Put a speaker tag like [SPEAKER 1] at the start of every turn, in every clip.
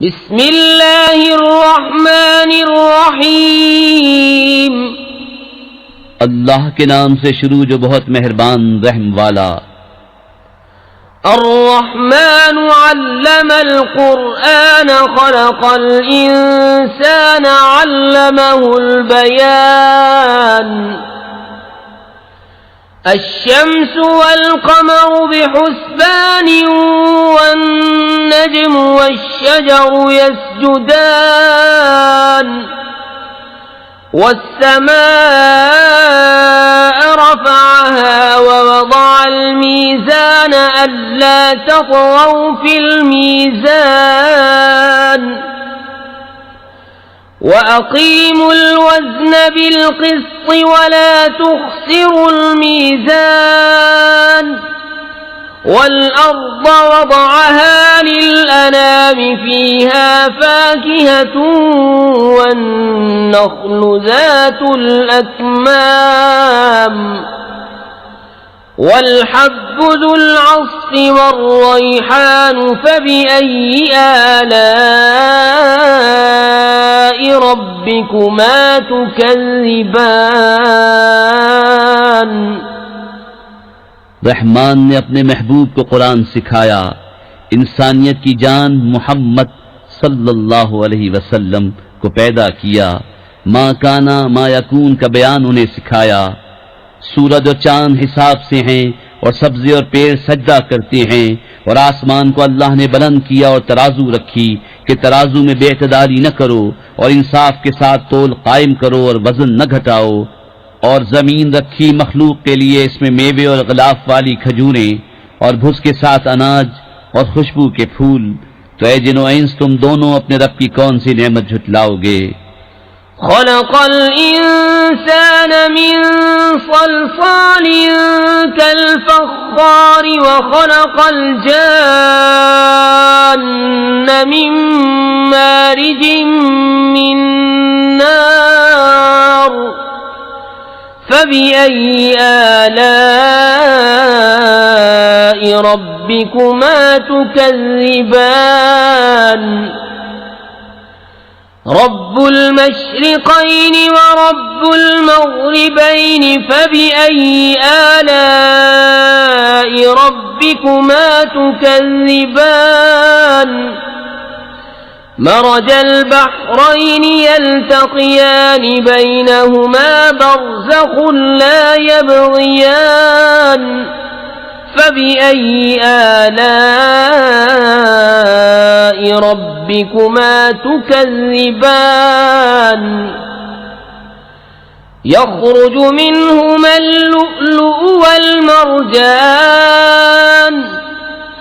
[SPEAKER 1] बिस्मिल्लाहिर्रहमानिर्रहीम।
[SPEAKER 2] अल्लाह के नाम से शुरू जो बहुत मेहरबान रहम वाला।
[SPEAKER 1] अर्रहमानु अल्लमल कुरआन खलक़ल इंसान अल्लमहुल बयान। अश्शम्सु वल क़मरु बिहुस्बान वन्नज्मु वश्शजरु यस्जुदान। वस्समाअ रफ़अहा ववضअल मीज़ान अल्ला तत्ग़ौ फ़िल मीज़ान। वअक़ीमुल वज़्न बिलक़िस्ति वला तुख़्सिरुल मीज़ान। वल्अर्ض वضعها लिलअनाम फ़ीहा फ़ाकिहतुन वन्नख़्लु ज़ातुल अक्माम। वल्हब्बु ज़ुल अस्फ़ि वर्रैहान फ़बिअय्यि आलाइ रब्बिकुमा तुकज़्ज़िबान।
[SPEAKER 2] रहमान ने अपने महबूब को कुरान सिखाया, इंसानियत की जान मोहम्मद सल्लल्लाहु अलैहि वसल्लम को पैदा किया। माँ काना मा यकून का बयान उन्हें सिखाया। सूरज और चांद हिसाब से हैं और सब्ज़े और पेड़ सजदा करते हैं। और आसमान को अल्लाह ने बुलंद किया और तराजू रखी कि तराजू में बेअतदारी न करो और इंसाफ के साथ तोल कायम करो और वजन न घटाओ। और जमीन रखी मखलूक के लिए, इसमें मेवे और गिलाफ वाली खजूरें और भुस के साथ अनाज और खुशबू के फूल। तो ऐ जिनो इंस, तुम दोनों अपने रब की कौन सी नेमत झुटलाओगे।
[SPEAKER 1] खलक़ल इंसान मिन सलसालिन कल फ़ख़्ख़ार व खलक़ल जान्न मिन मारिजिन मिन नार। फ़बिअय्यि आलाइ रब्बिकुमा तुकज़्ज़िबान। रब्बुल मशरिक़ैन व रब्बुल मग़रिबैन फ़बिअय्यि आलाइ रब्बिकुमा तुकज़्ज़िबान। मरजल बहरैन यल्तक़ियान बैनहुमा बरज़ख़ुन ला यबग़ियान। फ़बिअय्यि आलाइ रब्बिकुमा तुकज़्ज़िबान। यख़रुजु मिनहुमा अल-लुअ्लुअु वल-मरजान।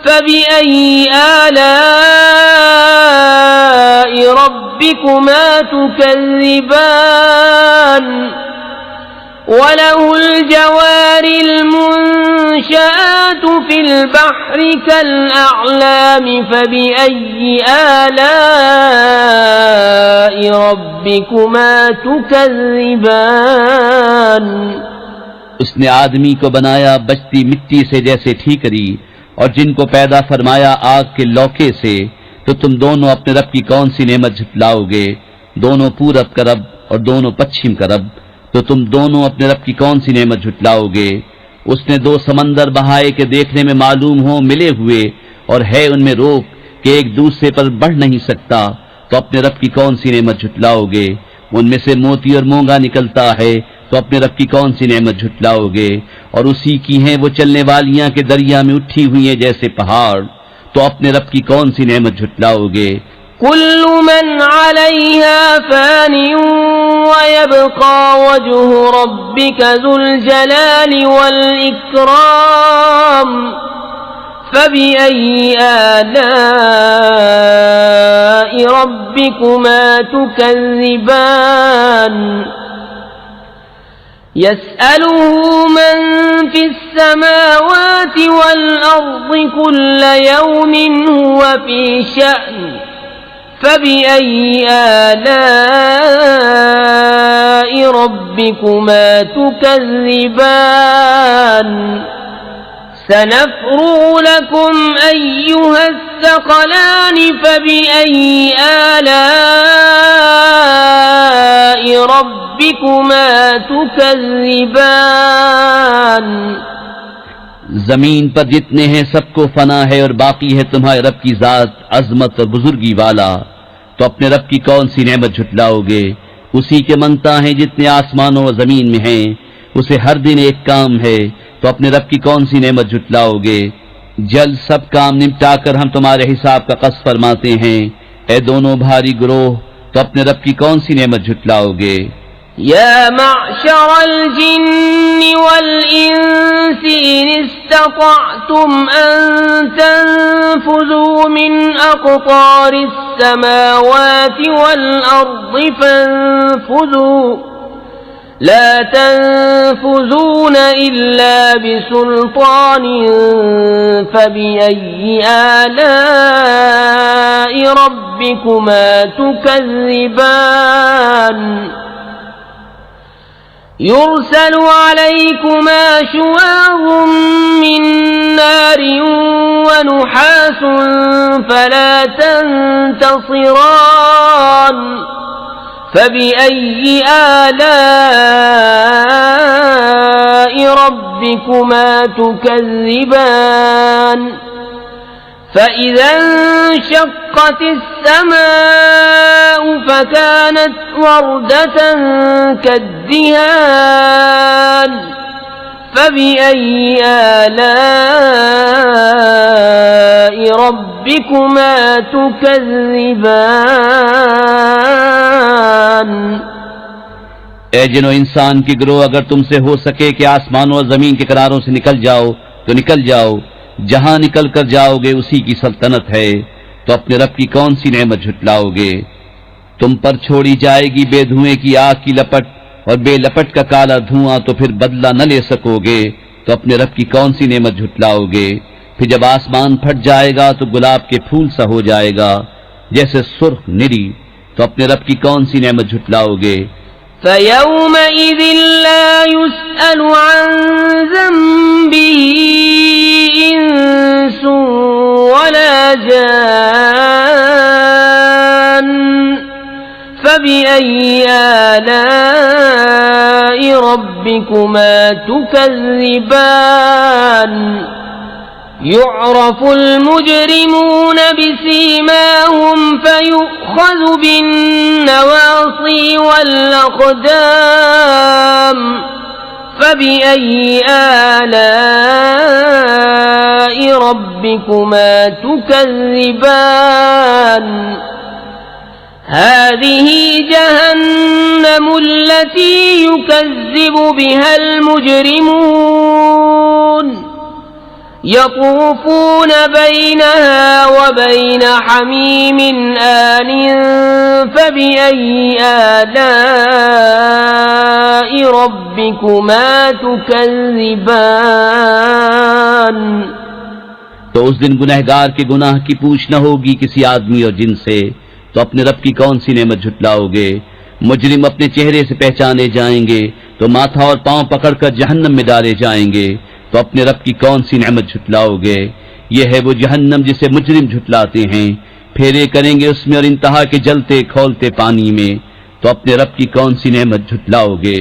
[SPEAKER 1] फ़बिअय्यि आलाइ रब्बिकुमा तुकज़्ज़िबान। वलहुल जवारिल मुंशआतु फ़िल बहरि कल-अअलाम। फ़बिअय्यि आलाइ रब्बिकुमा तुकज़्ज़िबान।
[SPEAKER 2] उसने आदमी को बनाया बचती मिट्टी से जैसे ठीकरी, और जिनको पैदा फरमाया आग के लौके से। तो तुम दोनों अपने रब की कौन सी नेमत झुटलाओगे। दोनों पूरब का रब और दोनों पश्चिम का रब। तो तुम दोनों अपने रब की कौन सी नेमत झुटलाओगे। उसने दो समंदर बहाए के देखने में मालूम हो मिले हुए, और है उनमें रोक कि एक दूसरे पर बढ़ नहीं सकता। तो अपने रब की कौन सी नेमत झुटलाओगे। उनमें से मोती और मूंगा निकलता है, तो अपने रब की कौन सी नेमत झुटलाओगे। और उसी की हैं वो चलने वालियां के दरिया में उठी हुई हैं जैसे पहाड़। तो अपने रब की कौन सी नेमत झुटलाओगे।
[SPEAKER 1] कुल्लु मन अलैहा फ़ानिन व यब्क़ा वज्हु रब्बिका ज़ुल जलालि वल इकराम। फ़बिअय्यि आलाइ रब्बिकुमा तुकज़्ज़िबान। यसअलुहु मन फ़िस्समावाति वल-अर्ज़ि कुल्ल यौमिन हुवा फ़ी शअन। फ़बिअय्यि आलाइ रब्बिकुमा तुकज़्ज़िबान। सनफ़्रुग़ु लकुम अय्युहस الثقلان فبأي آلاء ربكما تكذبان
[SPEAKER 2] जमीन पर जितने हैं सबको फना है और बाकी है तुम्हारे रब की जात अजमत और बुजुर्गी वाला, तो अपने रब की कौन सी नेमत झुटलाओगे। उसी के मंगता है जितने आसमानों और जमीन में हैं, उसे हर दिन एक काम है, तो अपने रब की कौन सी नेमत झुटलाओगे। जल्द सब काम निपटाकर हम तुम्हारे हिसाब का कस फरमाते हैं। ए दोनों भारी ग्रोह, तो अपने रब की कौन सी नेमत झुटलाओगे।
[SPEAKER 1] या मअशरल जिन्नि वल इंसी इन इस्ततअतुम अन तंफुज़ू मिन अक़तारिस समावाति वल अर्दि फंफुज़ू ला तंफुज़ून इल्ला बिसुल्तान फबिअय्यि आलाइ रब्बिकुमा तुकज़्ज़िबान युरसलु अलैकुमा शुवाज़ मिन नार व नुहास फला तंतसिरान फबिअय्यि आलाइ रब्बिकुमा तुकज़्ज़िबान فإذا انشقت السماء فكانت وردة كالدهان فبأي آلاء ربكما تكذبان
[SPEAKER 2] ए जिनो इंसान की गिरोह, अगर तुमसे हो सके कि आसमानों और जमीन के किनारों से निकल जाओ तो निकल जाओ। जहां निकल कर जाओगे उसी की सल्तनत है, तो अपने रब की कौन सी नेमत झुटलाओगे। तुम पर छोड़ी जाएगी बेधुएं की आग की लपट और बेलपट का काला धुआं, तो फिर बदला न ले सकोगे, तो अपने रब की कौन सी नेमत झुटलाओगे। फिर जब आसमान फट जाएगा तो गुलाब के फूल सा हो जाएगा जैसे सुर्ख निरी, तो अपने रब की कौन सी नेमत झुटलाओगे।
[SPEAKER 1] فَيَوْمَئِذٍ لَا يُسْأَلُ عَنْ ذَنبِهِ إِنسٌ وَلَا جَانٌّ فَبِأَيِّ آلَاءِ رَبِّكُمَا تُكَذِّبَانِ يُعْرَفُ الْمُجْرِمُونَ بِسِيمَاهُمْ فَيُؤْخَذُ بِالنَّوَاصِي وَالْأَقْدَامِ فَبِأَيِّ آلَاءِ رَبِّكُمَا تُكَذِّبَانِ هذه جهنم التي يكذب بها المجرمون يطوفون بينها وبين حميم آن فبأي آلاء ربكما تكذبان
[SPEAKER 2] तो उस दिन गुनहगार के गुनाह की पूछ न होगी किसी आदमी और जिन से, तो अपने रब की कौन सी नेमत झुटलाओगे। मुजरिम अपने चेहरे से पहचाने जाएंगे तो माथा और पांव पकड़कर जहन्नम में डाले जाएंगे, तो अपने रब की कौन सी नेमत झुटलाओगे। यह है वो जहन्नम जिसे मुजरिम झुटलाते हैं, फेरे करेंगे उसमें और इंतहा के जलते खौलते पानी में, तो अपने रब की कौन सी नेमत झुटलाओगे।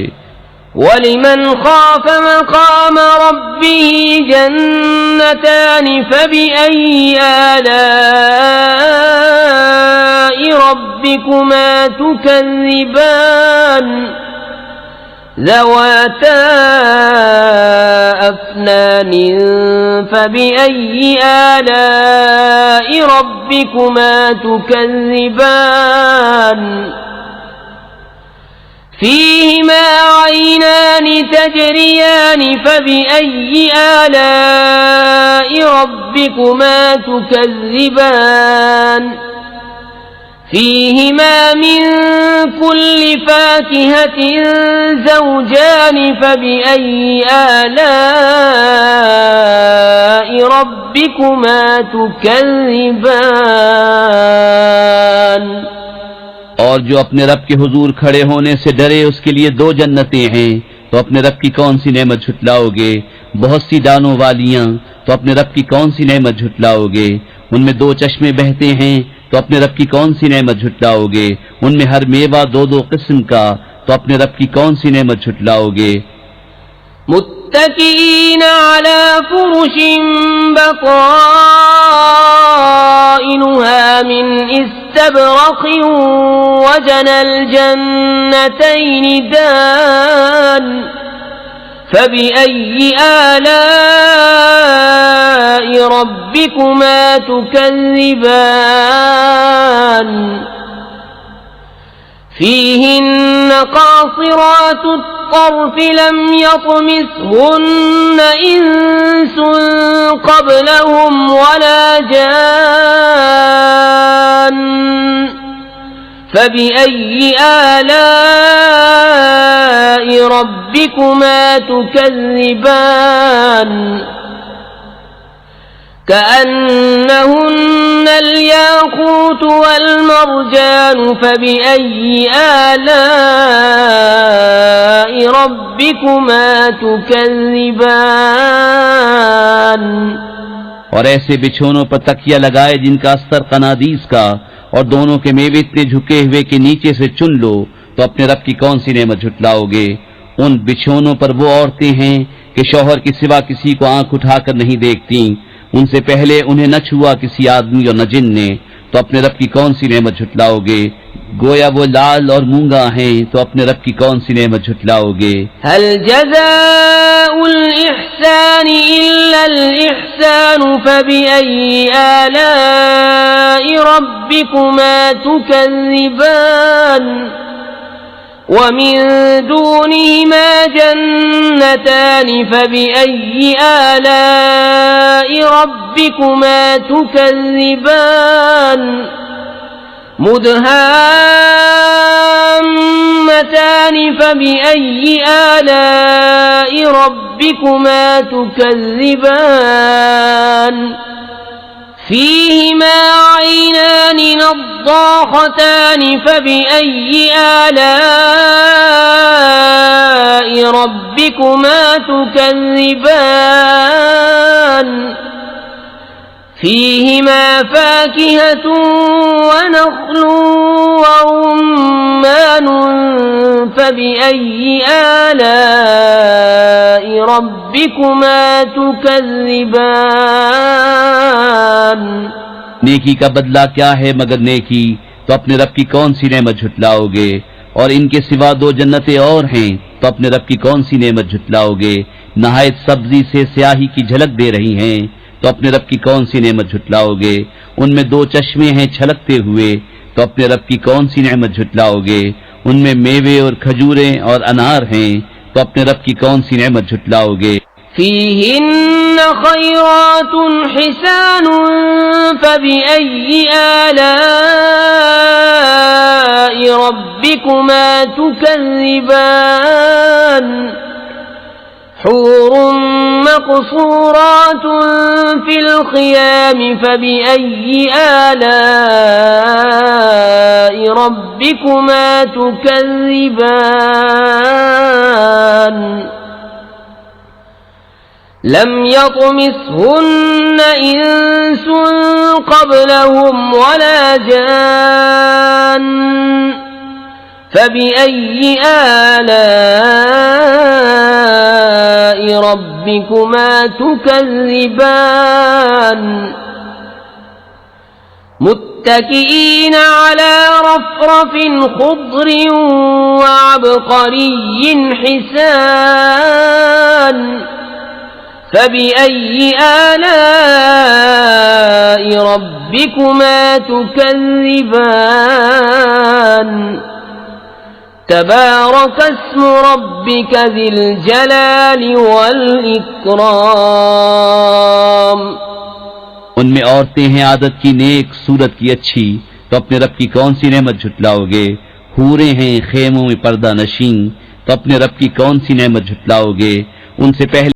[SPEAKER 1] वलिमन खाफ मकाम रब्बिही जन्नतान फबिअय्यि आलाइ रब्बिकुमा तुकज़्ज़िबान ذواتا أفنان فبأي آلاء ربكما تكذبان فيهما عينان تجريان فبأي آلاء ربكما تكذبان فيهما من كل فاكهة زوجان فبأي آلاء ربكما تكذبان
[SPEAKER 2] और जो अपने रब के हुजूर खड़े होने से डरे उसके लिए दो जन्नतें हैं, तो अपने रब की कौन सी नेमत झुटलाओगे। बहुत सी दानों वालियां, तो अपने रब की कौन सी नेमत झुटलाओगे? उनमें 2 चश्मे बहते हैं तो अपने रब की कौन सी नेमत झुटलाओगे? उनमें हर मेवा 2-2 किस्म का, तो अपने रब की कौन सी नेमत झुटलाओगे?
[SPEAKER 1] मुत्तकीन अला फुरुशिन बताइनुहा मिन इस्तबरक़िन वजनल जन्नतैन दान फबिअय्यि आलाइ रब्बिकुमा तुकज़्ज़िबान فيهن قاصرات الطرف لم يطمثهن إنس قبلهم ولا جان فبأي آلاء ربكما تكذبان كأنهن الياقوت والمرجان فبأي آلاء ربكما تكذبان
[SPEAKER 2] और ऐसे बिछोनों पर तकिया लगाए जिनका अस्तर कनादीस का, और दोनों के मेवे इतने झुके हुए कि नीचे से चुन लो, तो अपने रब की कौन सी नेमत झुटलाओगे? उन बिछोनों पर वो औरतें हैं कि शौहर के सिवा किसी को आंख उठाकर नहीं देखती, उनसे पहले उन्हें न छुआ किसी आदमी और न जिन ने, तो अपने रब की कौन सी नेमत झुटलाओगे? गोया वो लाल और मूंगा हैं, तो अपने रब की कौन सी नेमत झुटलाओगे?
[SPEAKER 1] हल जज़ाउल इहसान इल्लल इहसान फबिअय्यि आलाइ रब्बिकुमा तुकज़्ज़िबान ومن دونهما جنتان فبأي آلاء ربكما تكذبان مدهامتان فبأي آلاء ربكما تكذبان فيهما عينان نضاختان فبأي آلاء ربكما تكذبان فيهما فاكهة ونخل ورمان فبأي آلاء ربكما تكذبان
[SPEAKER 2] नेकी का बदला क्या है मगर नेकी, तो अपने रब की कौन सी नेमत झुटलाओगे? और इनके सिवा 2 जन्नतें और हैं, तो अपने रब की कौन सी नेमत झुटलाओगे? नहायत सब्जी से स्याही की झलक दे रही हैं, तो अपने रब की कौन सी नेमत झुटलाओगे? उनमें 2 चश्मे हैं छलकते हुए, तो अपने रब की कौन सी नेमत झुटलाओगे? उनमें मेवे और खजूरें और अनार हैं, तो अपने रब की कौन सी नेमत झुटलाओगे?
[SPEAKER 1] فيهن خيرات حسان فبأي آلاء ربكما تكذبان حور مقصورات في الخيام فبأي آلاء ربكما تكذبان لم يطمثهن إنس قبلهم ولا جان فبأي آلاء ربكما تكذبان متكئين على رفرف خضر وعبقري حسان فبأي آلاء ربكما تكذبان تبارك اسم ربك ذي الجلال والإكرام
[SPEAKER 2] उनमें औरतें हैं आदत की नेक, सूरत की अच्छी, तो अपने रब की कौन सी नेमत झुटलाओगे? हूरें हैं खेमों में पर्दा नशीं, तो अपने रब की कौन सी नेमत झुटलाओगे? उनसे पहले